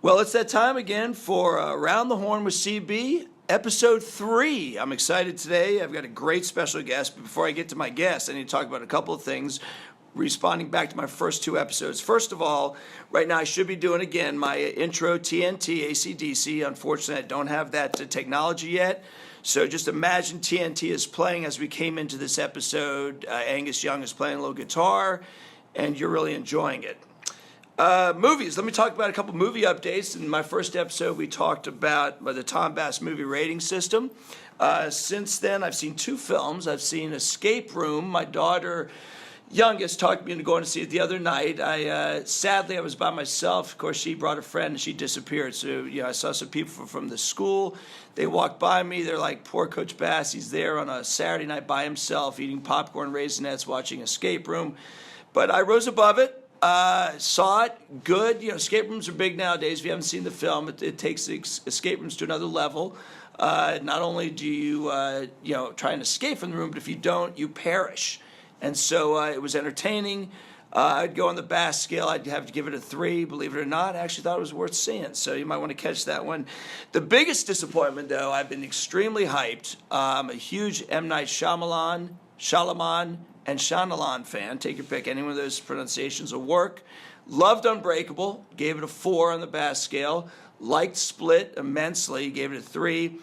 Well, it's that time again for Around the Horn with CB, episode 3. I'm excited today. I've got a great special guest. But before I get to my guest, I need to talk about a couple of things, responding back to my first 2 episodes. First of all, right now I should be doing again my intro TNT AC/DC. Unfortunately, I don't have that technology yet. So just imagine TNT is playing as we came into this episode. Angus Young is playing a little guitar, and you're really enjoying it. Movies. Let me talk about a couple movie updates. In my first episode, we talked about the Tom Bass movie rating system. Since then, I've seen 2 films. I've seen Escape Room. My daughter, youngest, talked me into going to see it the other night. Sadly, I was by myself. Of course, she brought a friend and she disappeared. So, I saw some people from the school. They walked by me. They're like, poor Coach Bass. He's there on a Saturday night by himself, eating popcorn, Raisinets, watching Escape Room. But I rose above it. Saw it, good. Escape rooms are big nowadays. If you haven't seen the film, it takes escape rooms to another level. Not only do you, try and escape from the room, but if you don't, you perish. And so it was entertaining. I'd go on the Bass scale. I'd have to give it a 3. Believe it or not, I actually thought it was worth seeing. So you might want to catch that one. The biggest disappointment, though, I've been extremely hyped. I'm a huge M. Night Shyamalan, and Shyamalan fan. Take your pick. Any one of those pronunciations will work. Loved Unbreakable. Gave it a 4 on the Bass scale. Liked Split immensely. Gave it a 3.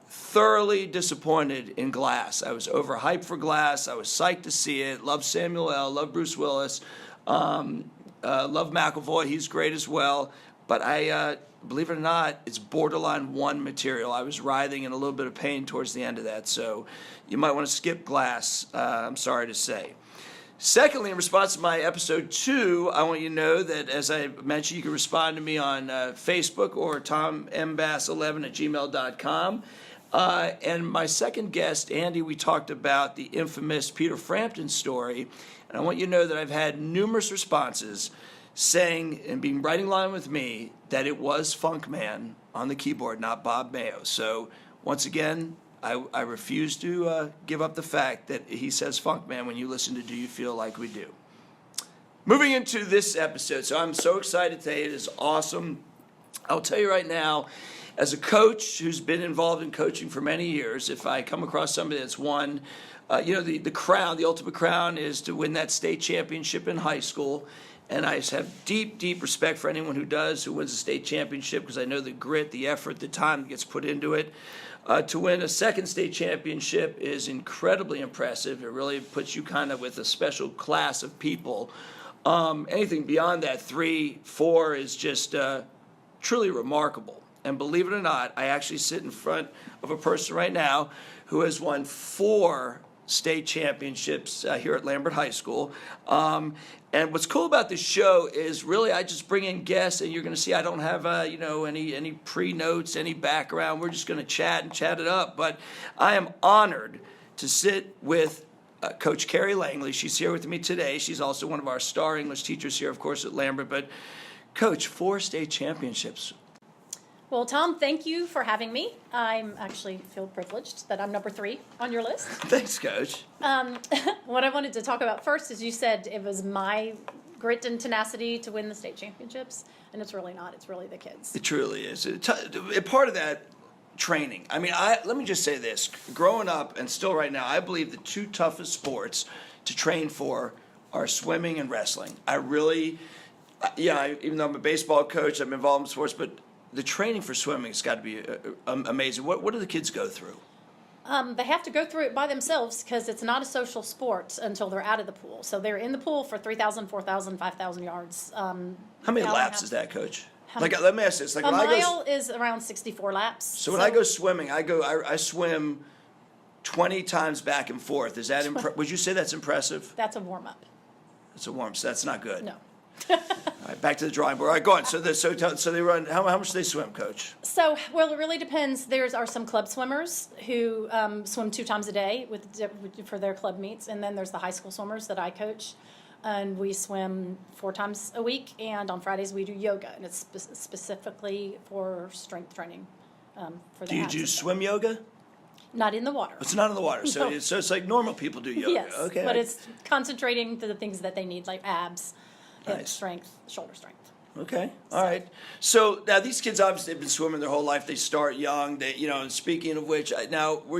Thoroughly disappointed in Glass. I was overhyped for Glass. I was psyched to see it. Love Samuel L. Love Bruce Willis. Love McAvoy. He's great as well. But I, believe it or not, it's borderline 1 material. I was writhing in a little bit of pain towards the end of that. So you might want to skip Glass. I'm sorry to say. Secondly, in response to my episode 2, I want you to know that, as I mentioned, you can respond to me on Facebook or tommbass11@gmail.com. And my second guest, Andy, we talked about the infamous Peter Frampton story. And I want you to know that I've had numerous responses saying and being right in line with me that it was Funkman on the keyboard, not Bob Mayo. So once again, I refuse to give up the fact that he says Funkman when you listen to Do You Feel Like We Do. Moving into this episode, so I'm so excited today. It is awesome. I'll tell you right now, as a coach who's been involved in coaching for many years, if I come across somebody that's won, the crown, the ultimate crown is to win that state championship in high school. And I just have deep, deep respect for anyone who wins a state championship, because I know the grit, the effort, the time that gets put into it. To win a second state championship is incredibly impressive. It really puts you kind of with a special class of people. Anything beyond that, 3, 4 is just truly remarkable. And believe it or not, I actually sit in front of a person right now who has won 4 state championships here at Lambert High School. And what's cool about this show is really I just bring in guests, and you're going to see I don't have any pre-notes, any background. We're just going to chat it up. But I am honored to sit with Coach Kerry Langley. She's here with me today. She's also one of our star English teachers here, of course, at Lambert. But Coach, 4 state championships. Well, Tom, thank you for having me. I actually feel privileged that I'm number 3 on your list. Thanks, Coach. What I wanted to talk about first is you said it was my grit and tenacity to win the state championships, and it's really not. It's really the kids. It truly is. Part of that training. I mean, let me just say this. Growing up and still right now, I believe the 2 toughest sports to train for are swimming and wrestling. Even though I'm a baseball coach, I'm involved in sports, but the training for swimming has got to be amazing. What do the kids go through? They have to go through it by themselves because it's not a social sport until they're out of the pool. So they're in the pool for 3,000, 4,000, 5,000 yards. How many laps is that, Coach? Let me ask this. A mile is around 64 laps. So when I go swimming, I swim 20 times back and forth. Is that would you say that's impressive? That's a warm-up. It's a warm, so that's not good. No. All right, back to the drawing board. All right, go on. So they run. How much do they swim, Coach? So, well, it really depends. There are some club swimmers who swim 2 times a day for their club meets, and then there's the high school swimmers that I coach, and we swim 4 times a week. And on Fridays we do yoga, and it's specifically for strength training. For the do you do swim yoga? Not in the water. It's not in the water, so No. it's like normal people do yoga. Yes, okay. but it's concentrating to the things that they need, like abs. Hip Nice. strength, shoulder strength. Okay. All right. So now these kids obviously have been swimming their whole life. They start young. They, and speaking of which, now do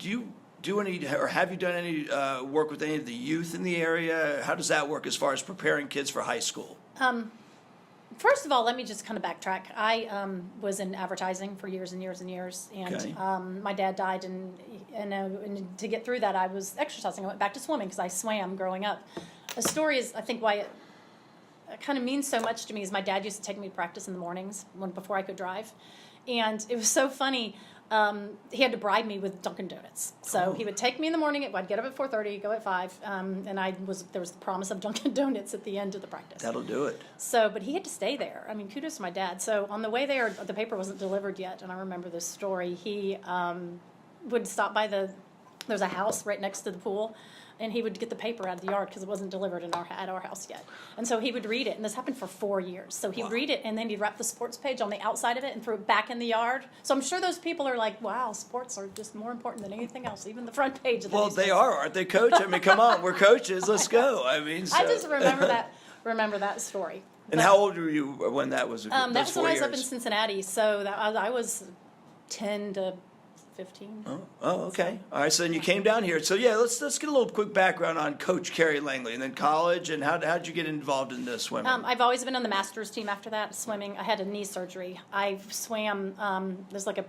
you do any, or have you done any work with any of the youth in the area? How does that work as far as preparing kids for high school? First of all, let me just kind of backtrack. I was in advertising for years and years and years, and Okay. My dad died, and to get through that, I was exercising. I went back to swimming because I swam growing up. The story is, I think, why it kind of means so much to me is my dad used to take me to practice in the mornings before I could drive, and it was so funny. He had to bribe me with Dunkin' Donuts. So he would take me in the morning. I'd get up at 4:30, go at 5, and there was the promise of Dunkin' Donuts at the end of the practice. That'll do it. So, but he had to stay there. I mean, kudos to my dad. So on the way there, the paper wasn't delivered yet, and I remember this story. He would stop by there's a house right next to the pool, and he would get the paper out of the yard because it wasn't delivered at our house yet. And so he would read it, and this happened for 4 years. So he'd read it, and then he'd wrap the sports page on the outside of it and throw it back in the yard. So I'm sure those people are like, wow, sports are just more important than anything else, even the front page of the Well, newspaper. they are, aren't they, Coach? I mean, come on, we're coaches. Let's go. I mean, so. I just remember that story. And how old were you when that was? That's when I was up in Cincinnati, so I was 10 to 15. Oh, okay. All right. So then you came down here. So yeah, let's get a little quick background on Coach Kerry Langley, and then college, and how did you get involved in the swimming? I've always been on the masters team after that, swimming. I had a knee surgery. I swam, there's like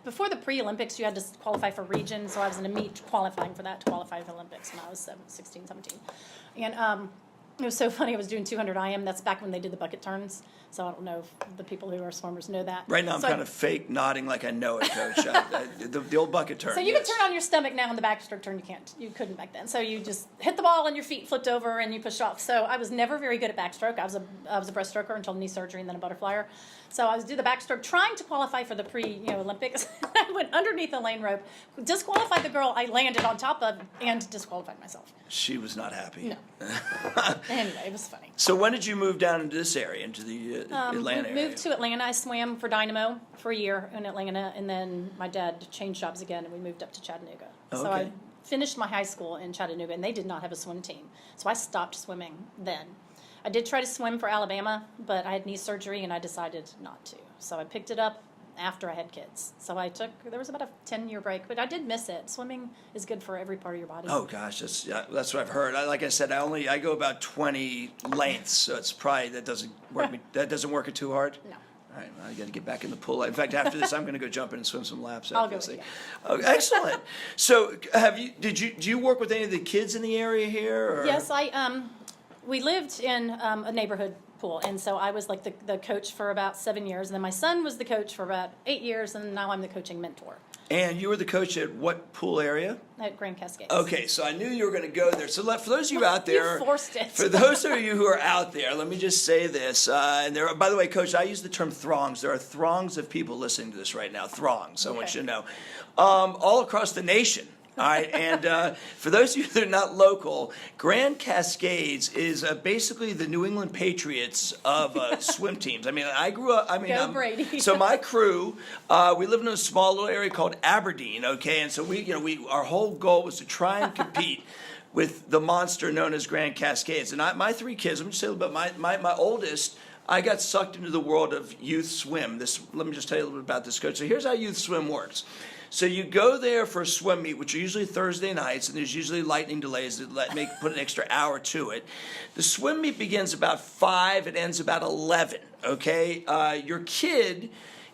before the pre-Olympics, you had to qualify for region, so I was in a meet qualifying for that to qualify for the Olympics when I was 16, 17. And it was so funny, I was doing 200 IM, that's back when they did the bucket turns, so I don't know if the people who are swimmers know that. Right now I'm So kind of fake nodding like I know it, Coach. The old bucket turn. So you yes. can turn on your stomach now in the backstroke turn. You couldn't back then. So you just hit the ball and your feet flipped over and you push off. So I was never very good at backstroke. I was a breaststroker until knee surgery and then a butterflyer. So I was do the backstroke, trying to qualify for the Olympics. I went underneath the lane rope, disqualified the girl I landed on top of, and disqualified myself. She was not happy. No. Anyway, it was funny. So when did you move down into this area, into the Atlanta area? Moved to Atlanta. I swam for Dynamo for a year in Atlanta, and then my dad changed jobs again, and we moved up to Chattanooga. Oh, So okay. I finished my high school in Chattanooga, and they did not have a swim team. So I stopped swimming then. I did try to swim for Alabama, but I had knee surgery, and I decided not to. So I picked it up after I had kids. So there was about a 10-year break, but I did miss it. Swimming is good for every part of your body. Oh gosh, that's what I've heard. Like I said, I go about 20 lengths, so it's probably that doesn't work it too hard. No. All right, well, I got to get back in the pool. In fact, after this, I'm going to go jump in and swim some laps. I'll after go this with thing. Oh, excellent. So, do you work with any of the kids in the area here? Or? Yes, we lived in a neighborhood pool, and so I was like the coach for about 7 years, and then my son was the coach for about 8 years, and now I'm the coaching mentor And you were the coach at what pool area? at Grand Cascades. Okay, so I knew you were going to go there. So for those of you out there, You forced it. For those of you who are out there, let me just say this. And by the way, Coach, I use the term throngs. There are throngs of people listening to this right now. Throngs, I want you to know, all across the nation. All right, and for those of you that are not local, Grand Cascades is basically the New England Patriots of swim teams. I mean, I grew up. Go Brady. So my crew, we lived in a small little area called Aberdeen. Okay, and so our whole goal was to try and compete with the monster known as Grand Cascades. And my 3 kids. Let me just say a little bit. My oldest. I got sucked into the world of youth swim. Let me just tell you a little bit about this, Coach. So here's how youth swim works. So you go there for a swim meet, which are usually Thursday nights, and there's usually lightning delays that put an extra hour to it. The swim meet begins about 5, it ends about 11, okay? Your kid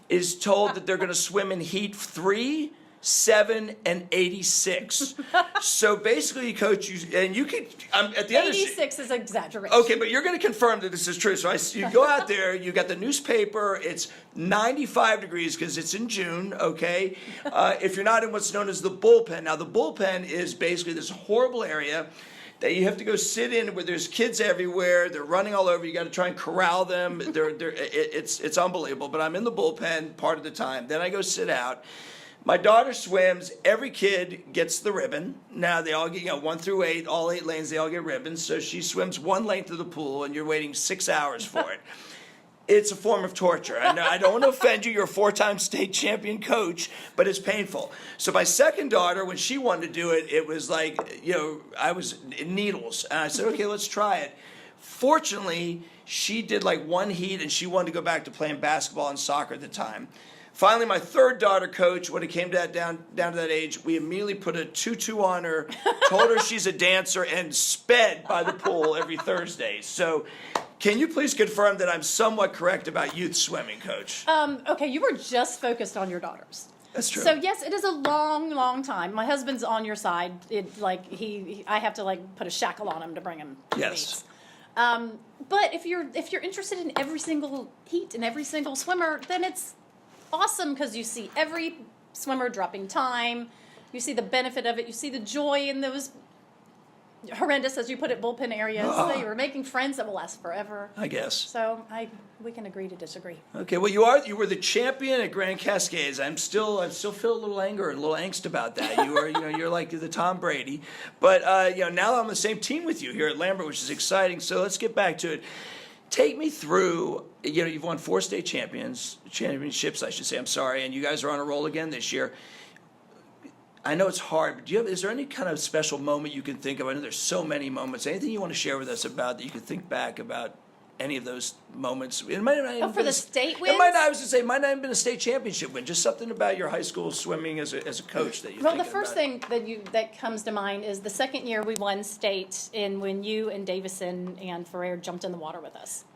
is told that they're going to swim in heat 3, 7, and 86. So basically, Coach, you can, at the end of the 86 is exaggeration. Okay, but you're going to confirm that this is true. So you go out there, you got the newspaper, it's 95 degrees because it's in June, okay? If you're not in what's known as the bullpen. Now, the bullpen is basically this horrible area that you have to go sit in where there's kids everywhere. They're running all over. You got to try and corral them. It's unbelievable. But I'm in the bullpen part of the time. Then I go sit out. My daughter swims. Every kid gets the ribbon. Now they all get, 1 through 8, all 8 lanes, they all get ribbons. So she swims one length of the pool, and you're waiting 6 hours for it. It's a form of torture. I don't want to offend you. You're a 4-time state champion coach, but it's painful. So my second daughter, when she wanted to do it, it was like, I was in needles. And I said, okay, let's try it. Fortunately, She did like one heat, and she wanted to go back to playing basketball and soccer at the time. Finally, my third daughter, Coach, when it came to that down to that age, we immediately put a tutu on her, told her she's a dancer, and sped by the pool every Thursday. So can you please confirm that I'm somewhat correct about youth swimming, Coach? Okay, you were just focused on your daughters. That's true. So yes, it is a long, long time. My husband's on your side. I have to like put a shackle on him to bring him to the Yes. meets. But if you're interested in every single heat and every single swimmer, then it's awesome because you see every swimmer dropping time. You see the benefit of it. You see the joy in those horrendous, as you put it, bullpen areas. So you were making friends that will last forever. I guess. So we can agree to disagree. Okay, well, you were the champion at Grand Cascades. I still feel a little anger and a little angst about that. You were, you're like the Tom Brady. But now I'm on the same team with you here at Lambert, which is exciting. So let's get back to it. Take me through. You've won 4 state championships, I should say. I'm sorry, and you guys are on a roll again this year. I know it's hard, but is there any kind of special moment you can think of? I know there's so many moments. Anything you want to share with us about that you can think back about any of those moments? It might not even for the state wins? It might not. I was going to say, it might not have been a state championship win. Just something about your high school swimming as a coach that you. Well, the first thing that comes to mind is the second year we won state, and when you and Davison and Ferrer jumped in the water with us,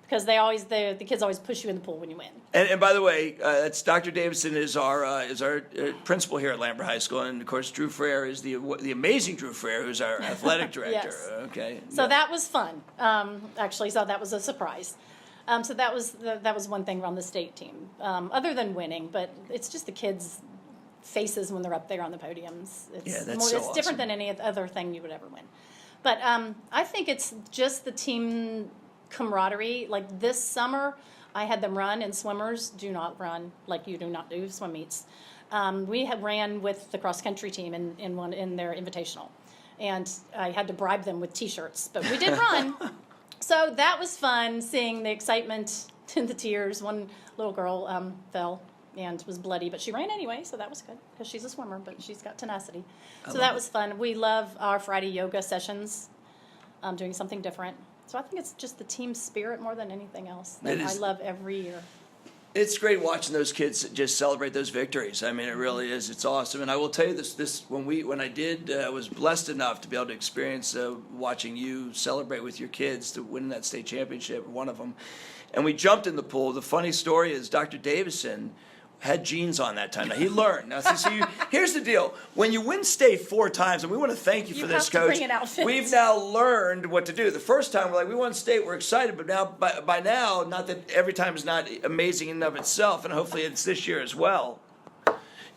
because the kids always push you in the pool when you win. And by the way, that's Dr. Davison is our principal here at Lambert High School, and of course Drew Ferrer is the amazing Drew Ferrer, who's our athletic director. Yes. Okay. So that was fun. Actually, so that was a surprise. So that was one thing around the state team, other than winning. But it's just the kids' faces when they're up there on the podiums. It's awesome. different than any other thing you would ever win. But I think it's just the team camaraderie. Like this summer, I had them run, and swimmers do not run like you do not do swim meets. We had ran with the cross country team in their invitational, and I had to bribe them with T-shirts, but we did run. So that was fun, seeing the excitement and the tears. One little girl fell and was bloody, but she ran anyway, so that was good because she's a swimmer, but she's got tenacity. So that was fun. We love our Friday yoga sessions, doing something different. So I think it's just the team spirit more than anything else that I love every year. It's great watching those kids just celebrate those victories. I mean, it really is. It's awesome. And I will tell you this when I was blessed enough to be able to experience watching you celebrate with your kids to win that state championship, one of them. And we jumped in the pool. The funny story is Dr. Davison had jeans on that time. Now, he learned. Now, here's the deal. When you win state 4 times, and we want to thank you for this, Coach. Bring an outfit. We've now learned what to do. The first time, we're like, we won state, we're excited. But now, by now, not that every time is not amazing in and of itself, and hopefully it's this year as well,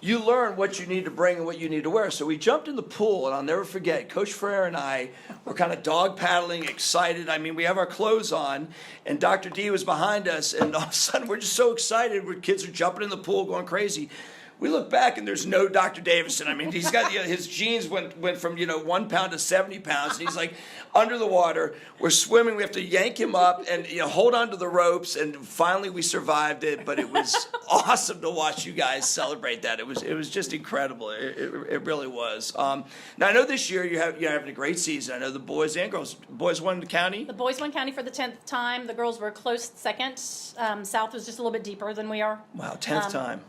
you learn what you need to bring and what you need to wear. So we jumped in the pool, and I'll never forget, Coach Ferrer and I were kind of dog paddling, excited. I mean, we have our clothes on, and Dr. D was behind us, and all of a sudden we're just so excited. Kids are jumping in the pool, going crazy. We look back, and there's no Dr. Davison. I mean, he's got his jeans went from 1 pound to 70 pounds, and he's like under the water. We're swimming. We have to yank him up and hold on to the ropes. And finally, we survived it. But it was awesome to watch you guys celebrate that. It was just incredible. It really was. Now I know this year you're having a great season. I know the boys and girls. Boys won the county. The boys won county for the 10th time. The girls were a close second. South was just a little bit deeper than we are. Wow, 10th time.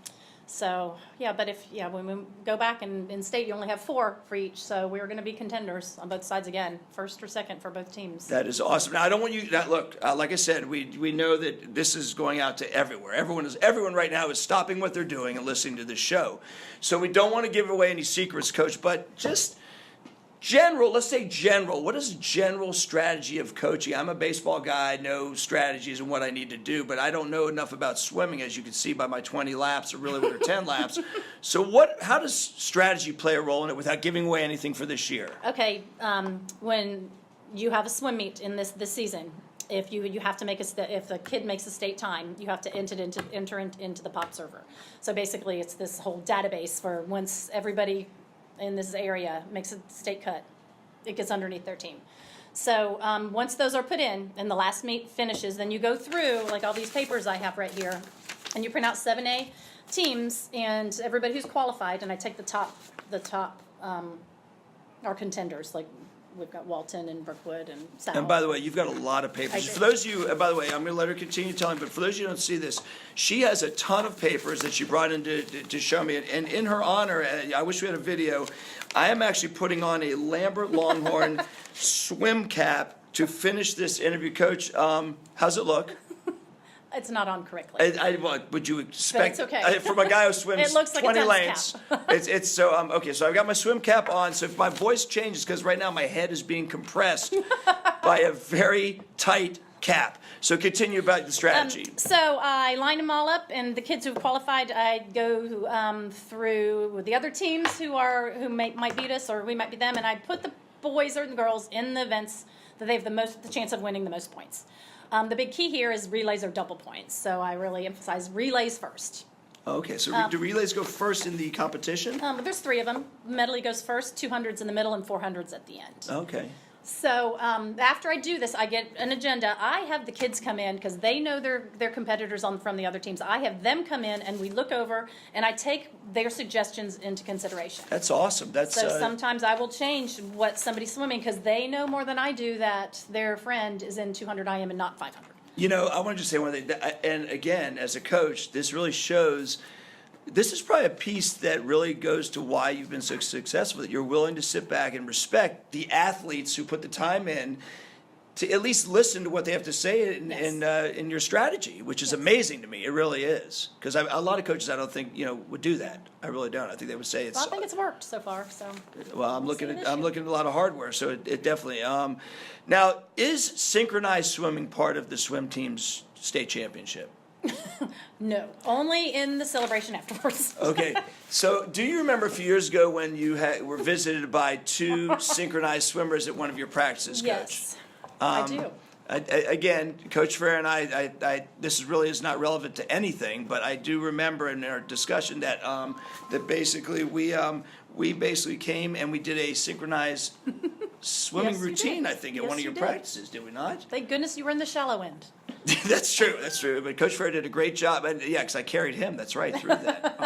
So, but when we go back in state, you only have 4 for each. So we're going to be contenders on both sides again, first or second for both teams. That is awesome. Now, I don't want you to look, like I said, we know that this is going out to everywhere. Everyone right now is stopping what they're doing and listening to this show. So we don't want to give away any secrets, Coach, but just let's say general. What is a general strategy of coaching? I'm a baseball guy, I know strategies and what I need to do, but I don't know enough about swimming, as you can see by my 20 laps, or really what are 10 laps. So how does strategy play a role in it without giving away anything for this year? Okay, when you have a swim meet in this season, if you have to if a kid makes a state time, you have to enter into the pop server. So basically, it's this whole database for once everybody in this area makes a state cut, it gets underneath their team. So once those are put in and the last meet finishes, then you go through like all these papers I have right here, and you print out 7A teams and everybody who's qualified, and I take the top are contenders, like we've got Walton and Brookwood and South. And by the way, you've got a lot of papers. I do. For those of you, and by the way, I'm going to let her continue telling, but for those of you who don't see this, she has a ton of papers that she brought in to show me. And in her honor, I wish we had a video, I am actually putting on a Lambert Longhorn swim cap to finish this interview. Coach, how's it look? It's not on correctly. What would you expect? But it's okay. From a guy who swims It looks like a 20 tennis lanes. It's so okay. So I've got my swim cap on. So if my voice changes, because right now my head is being compressed by a very tight cap. So continue about the strategy. So I line them all up, and the kids who've qualified, I go through with the other teams who might beat us, or we might beat them, and I put the boys or the girls in the events that they have the chance of winning the most points. The big key here is relays are double points, so I really emphasize relays first. Okay, so do relays go first in the competition? There's 3 of them. Medley goes first, 200s in the middle, and 400s at the end. Okay. So after I do this, I get an agenda. I have the kids come in because they know their competitors from the other teams. I have them come in, and we look over, and I take their suggestions into consideration. That's awesome. So sometimes I will change what somebody's swimming because they know more than I do that their friend is in 200 IM and not 500. You know, I want to just say one thing, and again, as a coach, this really shows. This is probably a piece that really goes to why you've been so successful, that you're willing to sit back and respect the athletes who put the time in to at least listen to what they have to say in your strategy, which is amazing to me. It really is. Because a lot of coaches I don't think, would do that. I really don't. I think they would say it's... Well, I think it's worked so far, so... Well, I'm looking at a lot of hardware, so it definitely... Now, is synchronized swimming part of the swim team's state championship? No, only in the celebration afterwards. Okay, so do you remember a few years ago when you were visited by 2 synchronized swimmers at one of your practices, Coach? Yes, I do. Again, Coach Ferrer and I, this really is not relevant to anything, but I do remember in our discussion that that basically we basically came and we did a synchronized swimming Yes, you routine, did. I think, at Yes, one of you your did. practices, did we not? Thank goodness you were in the shallow end. That's true. But Coach Ferrer did a great job, and because I carried him. That's right, through that.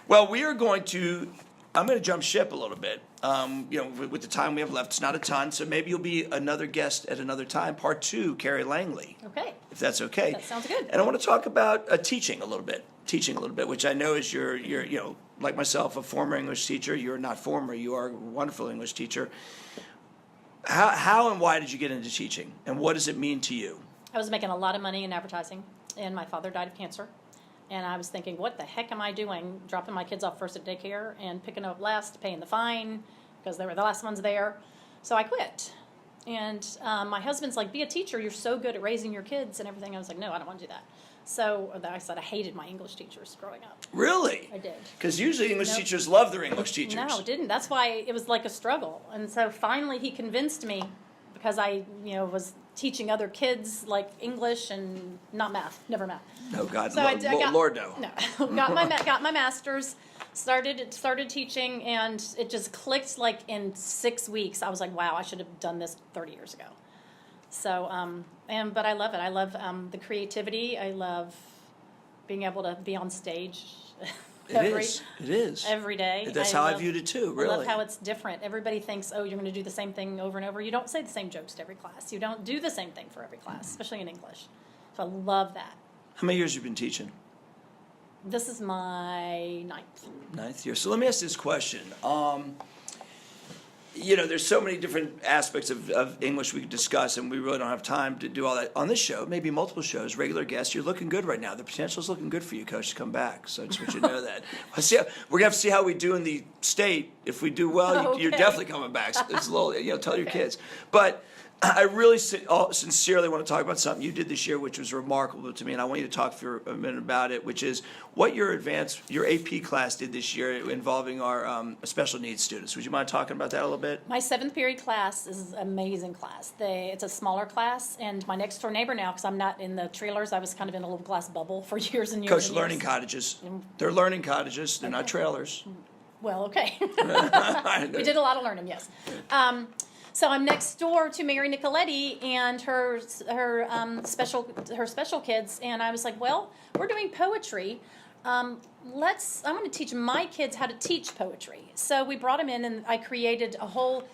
Well, I'm going to jump ship a little bit. With the time we have left, it's not a ton, so maybe you'll be another guest at another time. Part 2, Kerry Langley. Okay. If that's okay. That sounds good. And I want to talk about teaching a little bit, which I know is you're like myself, a former English teacher. You're not former. You are a wonderful English teacher. How and why did you get into teaching, and what does it mean to you? I was making a lot of money in advertising, and my father died of cancer. And I was thinking, what the heck am I doing, dropping my kids off first at daycare and picking up last, paying the fine, because they were the last ones there. So I quit. And my husband's like, be a teacher. You're so good at raising your kids and everything. I was like, no, I don't want to do that. So I said I hated my English teachers growing up. Really? I did. Because usually English teachers love their English teachers. No, it didn't. That's why it was like a struggle. And so finally he convinced me, because I was teaching other kids like English and not math, never math. No, God, So Lord, no. No, got my master's, started teaching, and it just clicked like in 6 weeks. I was like, wow, I should have done this 30 years ago. So, but I love it. I love the creativity. I love being able to be on stage. It is. Every day. That's how I viewed it too, really. I love how it's different. Everybody thinks, oh, you're going to do the same thing over and over. You don't say the same jokes to every class. You don't do the same thing for every class, especially in English. So I love that. How many years have you been teaching? This is my ninth year. So let me ask this question. There's so many different aspects of English we could discuss, and we really don't have time to do all that on this show. Maybe multiple shows, regular guests. You're looking good right now. The potential's looking good for you, Coach, to come back. So I just want you to know that. We're gonna have to see how we do in the state. If we do well, you're definitely coming back. So it's a little, tell your kids. But I really sincerely want to talk about something you did this year, which was remarkable to me, and I want you to talk for a minute about it, which is what your AP class did this year involving our special needs students. Would you mind talking about that a little bit? My 7th period class is an amazing class. It's a smaller class, and my next door neighbor now, because I'm not in the trailers, I was kind of in a little glass bubble for years and years. Coach, and learning years. cottages. They're learning cottages. They're not trailers. Well, okay. We did a lot of learning, yes. So I'm next door to Mary Nicoletti and her special kids, and I was like, well, we're doing poetry. I'm going to teach my kids how to teach poetry. So we brought them in, and I created a whole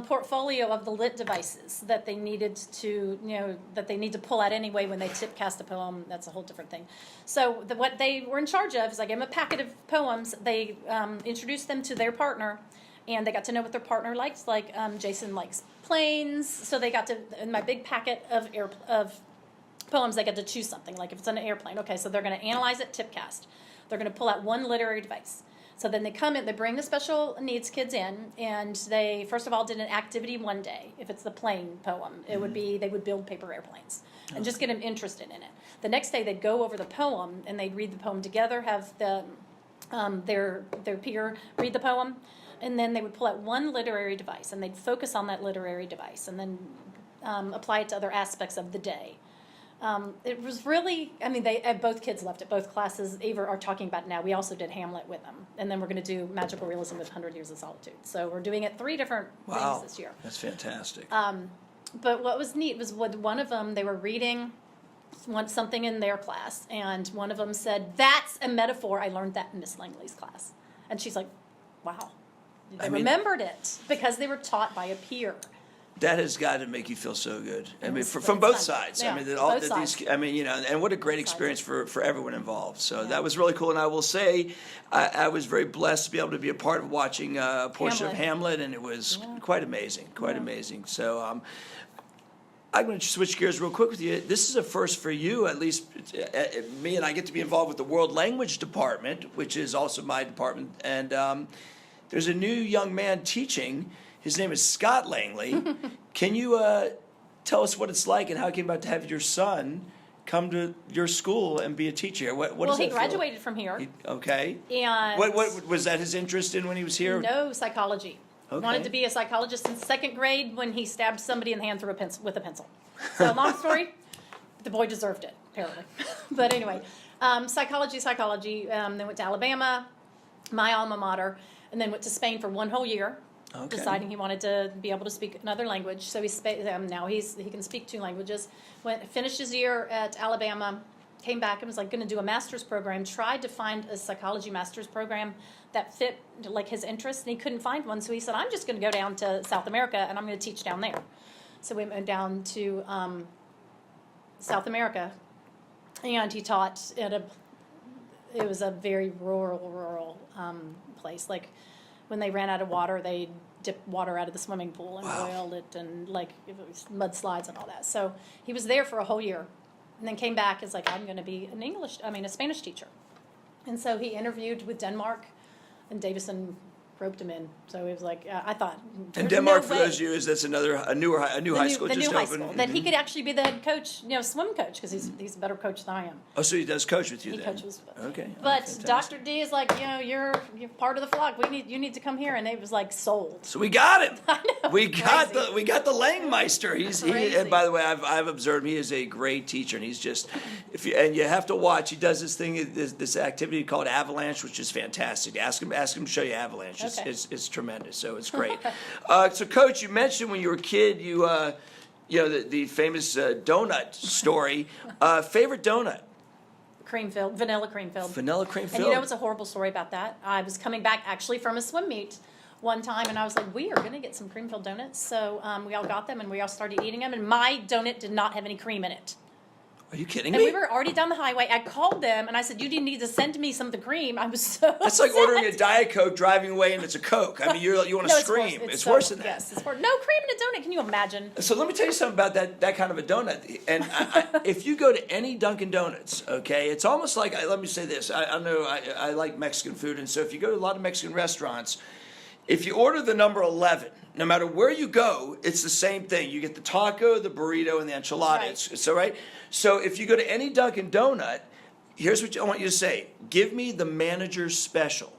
portfolio of the lit devices that they needed to, that they need to pull out anyway when they tipcast a poem. That's a whole different thing. So what they were in charge of is I gave them a packet of poems. They introduced them to their partner, and they got to know what their partner likes. Like Jason likes planes, so they got to, in my big packet of poems, they got to choose something. Like if it's on an airplane, okay, so they're going to analyze it, tipcast. They're going to pull out one literary device. So then they come in, they bring the special needs kids in, and they, first of all, did an activity one day. If it's the plane poem, it would be, they would build paper airplanes and just get them interested in it. The next day, they'd go over the poem, and they'd read the poem together, have the their peer read the poem, and then they would pull out one literary device, and they'd focus on that literary device, and then apply it to other aspects of the day. It was really, both kids loved it. Both classes, Ava are talking about it now. We also did Hamlet with them. And then we're going to do magical realism with 100 Years of Solitude. So we're doing it 3 different things this year. That's fantastic. But what was neat was with one of them, they were reading something in their class. And one of them said, "That's a metaphor. I learned that in Miss Langley's class." And she's like, wow. They remembered it because they were taught by a peer. That has got to make you feel so good. I mean, from both sides. Yeah, I mean, both sides. And what a great experience for everyone involved. So that was really cool. And I will say, I was very blessed to be able to be a part of watching a portion of Hamlet, and it was quite amazing, amazing. So I'm going to switch gears real quick with you. This is a first for you, at least me, and I get to be involved with the World Language Department, which is also my department. And there's a new young man teaching. His name is Scott Langley. Can you tell us what it's like and how it came about to have your son come to your school and be a teacher? Well, he graduated from here. Okay. And what was that his interest in when he was here? No, psychology. Okay. Wanted to be a psychologist in 2nd grade when he stabbed somebody in the hand with a pencil. So long story, the boy deserved it, apparently. But anyway, psychology. Then went to Alabama, my alma mater, and then went to Spain for 1 whole year. Okay. Deciding he wanted to be able to speak another language, so now he can speak 2 languages. Finished his year at Alabama, came back and was like going to do a master's program. Tried to find a psychology master's program that fit like his interests, and he couldn't find one. So he said, "I'm just going to go down to South America and I'm going to teach down there." So we went down to South America, and he taught at it was a very rural place. Like, when they ran out of water, they dipped water out of the swimming pool and boiled it, and like it was mudslides and all that. So he was there for a whole year, and then came back as like, I'm going to be a Spanish teacher. And so he interviewed with Denmark, and Davison roped him in. So he was like, I thought. And Denmark, for those of you, that's a new high school just opened. That he could actually be the head coach, swim coach, because he's a better coach than I am. Oh, so he does coach with you He then? coaches. Okay. But Dr. D is like, you're part of the flock. You need to come here, and it was like sold. So we got him. I know. We got Crazy. the Langmeister. And by the way, I've observed he is a great teacher, and he's just you have to watch. He does this thing, this activity called Avalanche, which is fantastic. Ask him to show you Avalanche. Okay. It's tremendous. So it's great. So Coach, you mentioned when you were a kid, the famous donut story. Favorite donut? Vanilla cream filled. Vanilla cream And filled. it's a horrible story about that. I was coming back actually from a swim meet one time, and I was like, we are going to get some cream filled donuts. So we all got them, and we all started eating them, and my donut did not have any cream in it. Are you kidding And me? we were already down the highway. I called them, and I said, you didn't need to send me some of the cream. I was so That's like upset. ordering a Diet Coke, driving away, and it's a Coke. I mean, you want to No, scream. It's worse than that. Yes, it's worse. No cream in a donut. Can you imagine? So let me tell you something about that kind of a donut. And if you go to any Dunkin' Donuts, okay, it's almost like, let me say this. I know I like Mexican food, and so if you go to a lot of Mexican restaurants, if you order the number 11, no matter where you go, it's the same thing. You get the taco, the burrito, and the enchilada. Right. So if you go to any Dunkin' Donut, here's what I want you to say. Give me the manager's special.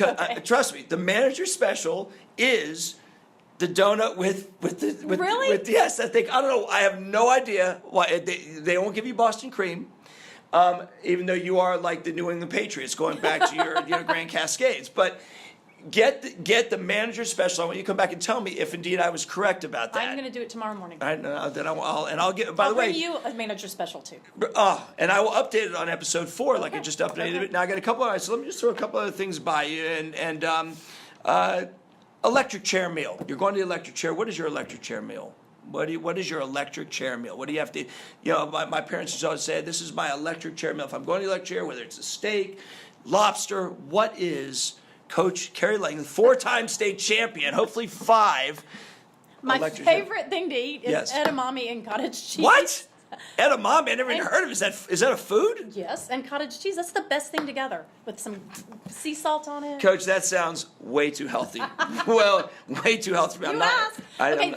Okay. Trust me, the manager's special is the donut with Really? Yes, I don't know. I have no idea why they won't give you Boston cream. Even though you are like the New England Patriots going back to your Grand Cascades, but get the manager's special. I want you to come back and tell me if indeed I was correct about that. I'm going to do it tomorrow morning. Then I'll get. By the way, I'll bring you a manager special too. And I will update it on episode 4, like I just updated it. Now I got a couple. So let me just throw a couple other things by you, and Electric chair meal. You're going to the electric chair. What is your electric chair meal? What is your electric chair meal? What do you have to, my parents used to always say, this is my electric chair meal. If I'm going to the electric chair, whether it's a steak, lobster, what is Coach Kerry Langley, 4-time state champion, hopefully 5. My favorite thing to eat is edamame and cottage cheese. What? Edamame? I never even heard of it. Is that a food? Yes, and cottage cheese. That's the best thing together with some sea salt on it. Coach, that sounds way too healthy. Well, way too healthy. You asked. Okay,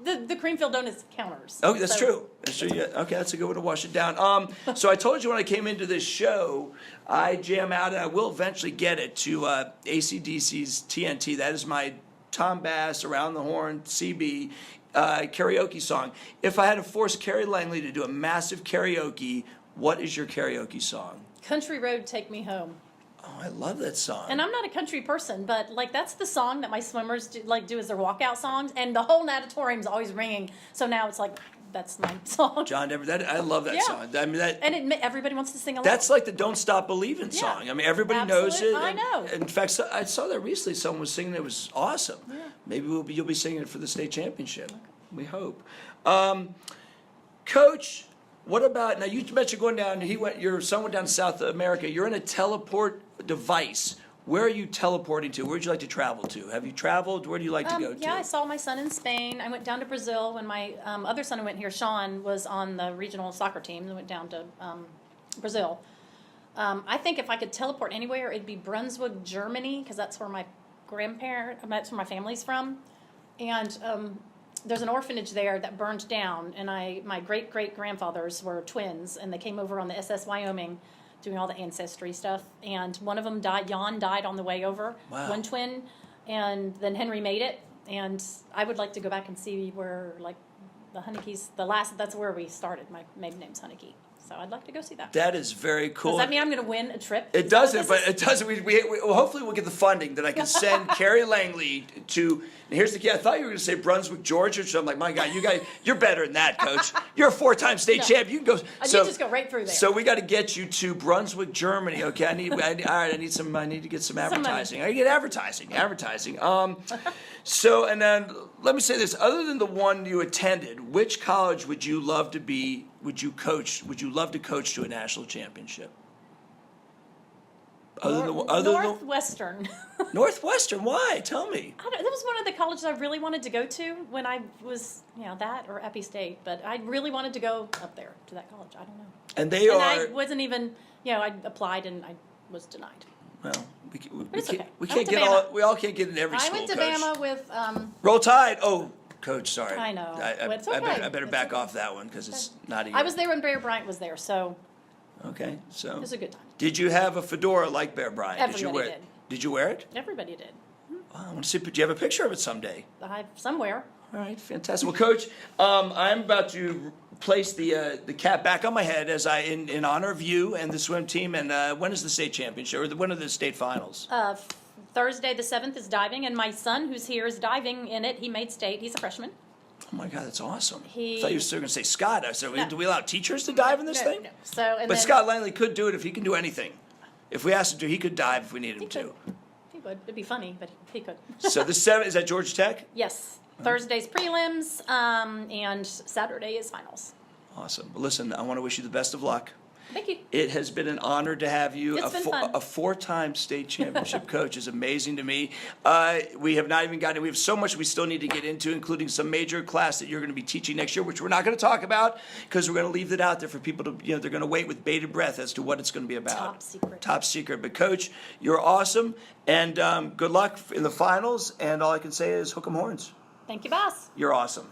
the Creamfield Donuts counters. Oh, that's true. That's true. Yeah. Okay, that's a good way to wash it down. So I told you when I came into this show, I jam out, and I will eventually get it to AC/DC's TNT. That is my Tom Bass, Around the Horn, CB karaoke song. If I had to force Kerry Langley to do a massive karaoke, what is your karaoke song? Country Road, Take Me Home. Oh, I love that song. And I'm not a country person, but like that's the song that my swimmers do as their walkout songs, and the whole natatorium's always ringing. So now it's like that's my song. John Denver, I love that song. I mean everybody wants to sing along. That's like the "Don't Stop Believin'" song. I mean, everybody knows it. I know. In fact, I saw that recently. Someone was singing it. It was awesome. Yeah. Maybe you'll be singing it for the state championship. Okay. We hope. Coach, what about now? You mentioned going down. Your son went down to South America. You're in a teleport device. Where are you teleporting to? Where would you like to travel to? Have you traveled? Where do you like to go to? Yeah, I saw my son in Spain. I went down to Brazil when my other son who went here, Sean, was on the regional soccer team. And went down to Brazil. I think if I could teleport anywhere, it'd be Brunswick, Germany, because that's where that's where my family's from. And there's an orphanage there that burned down, and my great-great-grandfathers were twins, and they came over on the SS Wyoming doing all the ancestry stuff, and one of them died. Jan died on the way over. Wow. One twin, and then Henry made it, and I would like to go back and see where, like, the Honeykeys, that's where we started. My maiden name's Honeyke. So I'd like to go see that. That is very cool. Does that mean I'm going to win a trip? It doesn't, but it doesn't. Well, hopefully we'll get the funding that I can send Kerry Langley to. And here's the key. I thought you were going to say Brunswick, Georgia. So I'm like, my God, you're better than that, Coach. You're a 4-time state champ. You can go. I just go right through there. So we got to get you to Brunswick, Germany. Okay, I need to get some advertising. I get advertising. So and then let me say this. Other than the one you attended, which college would you love to be? Would you love to coach to a national championship? Northwestern. Northwestern, why? Tell me. That was one of the colleges I really wanted to go to when I was, that or Epi State. But I really wanted to go up there to that college. I don't know. And I wasn't even, I applied and I was denied. Well, we all can't get in every school. I went to Bama with. Roll Tide. Oh. Coach, sorry. I know. It's okay. I better back off that one because it's not even. I was there when Bear Bryant was there, so. Okay, so. It was a good time. Did you have a fedora like Bear Bryant? Everybody did. Did you wear it? Everybody did. I want to see. Do you have a picture of it someday? Somewhere. All right, fantastic. Well, Coach, I'm about to place the cap back on my head as in honor of you and the swim team. And when is the state championship or when are the state finals? Thursday the 7th is diving, and my son, who's here, is diving in it. He made state. He's a freshman. Oh my God, that's awesome! I thought you were still going to say Scott. I said, no. Do we allow teachers to dive in this thing? No. But Scott Langley could do it if he can do anything. If we asked him to, he could dive if we needed him to. He would. It'd be funny, but he could. So the 7th is at Georgia Tech? Yes. Thursday's prelims, and Saturday is finals. Awesome. Well, listen, I want to wish you the best of luck. Thank you. It has been an honor to have you. It's been fun. A 4-time state championship coach is amazing to me. We have not even gotten. We have so much we still need to get into, including some major class that you're going to be teaching next year, which we're not going to talk about because we're going to leave it out there for people to. They're going to wait with bated breath as to what it's going to be about. Top secret. Top secret. But Coach, you're awesome, and good luck in the finals. And all I can say is hook 'em horns. Thank you, boss. You're awesome.